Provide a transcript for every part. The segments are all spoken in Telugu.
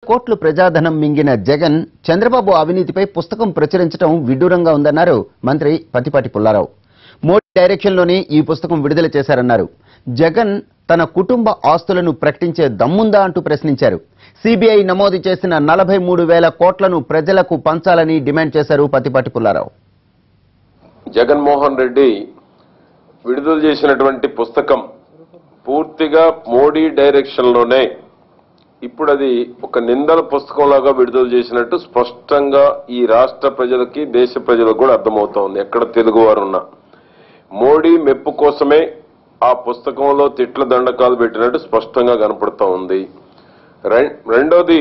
కోట్లు ప్రజాధనం మింగిన జగన్ చంద్రబాబు అవినీతిపై పుస్తకం ప్రచురించడం విడ్డూరంగా ఉందన్నారు మంత్రి పత్తిపాటి పుల్లారావు. మోడీ డైరెక్షన్లోనే ఈ పుస్తకం విడుదల చేశారన్నారు. జగన్ తన కుటుంబ ఆస్తులను ప్రకటించే దమ్ముందా అంటూ ప్రశ్నించారు. సిబిఐ నమోదు చేసిన 43,000 కోట్లను ప్రజలకు పంచాలని డిమాండ్ చేశారు పత్తిపాటి పుల్లారావు. జగన్మోహన్ రెడ్డి విడుదల చేసినటువంటి పుస్తకం పూర్తిగా మోడీ డైరెక్షన్లోనే ఇప్పుడు అది ఒక నిందల పుస్తకంలాగా విడుదల చేసినట్టు స్పష్టంగా ఈ రాష్ట్ర ప్రజలకి దేశ ప్రజలకు కూడా అర్థమవుతోంది. ఎక్కడ తెలుగువారు ఉన్నా మోడీ మెప్పు కోసమే ఆ పుస్తకంలో తిట్ల దండకాలు పెట్టినట్టు స్పష్టంగా కనపడుతూ ఉంది. రెండోది,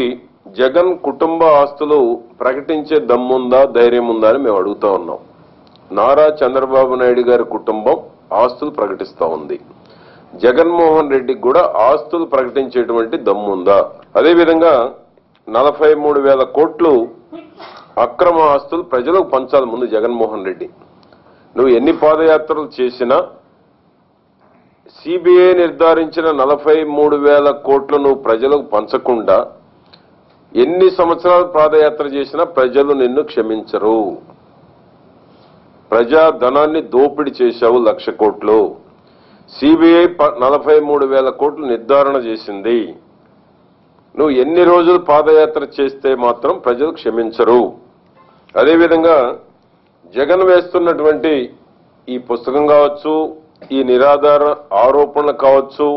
జగన్ కుటుంబ ఆస్తులు ప్రకటించే దమ్ముందా ధైర్యం ఉందా అని మేము అడుగుతా ఉన్నాం. నారా చంద్రబాబు నాయుడు గారి కుటుంబం ఆస్తులు ప్రకటిస్తూ ఉంది. జగన్మోహన్ రెడ్డికి కూడా ఆస్తులు ప్రకటించేటువంటి దమ్ముందా? అదేవిధంగా 43,000 కోట్లు అక్రమ ఆస్తులు ప్రజలకు పంచాలి ముందు జగన్మోహన్ రెడ్డి. నువ్వు ఎన్ని పాదయాత్రలు చేసినా సిబిఐ నిర్ధారించిన 43,000 కోట్లు నువ్వు ప్రజలకు పంచకుండా ఎన్ని సంవత్సరాలు పాదయాత్ర చేసినా ప్రజలు నిన్ను క్షమించరు. ప్రజా ధనాన్ని దోపిడీ చేశావు 1,00,000 కోట్లు. సిబిఐ 43,000 కోట్లు నిర్ధారణ చేసింది. నువ్వు ఎన్ని రోజులు పాదయాత్ర చేస్తే మాత్రం ప్రజలు క్షమించరు. అదేవిధంగా జగన్ వేస్తున్నటువంటి ఈ పుస్తకం కావచ్చు, ఈ నిరాధార ఆరోపణలు కావచ్చు,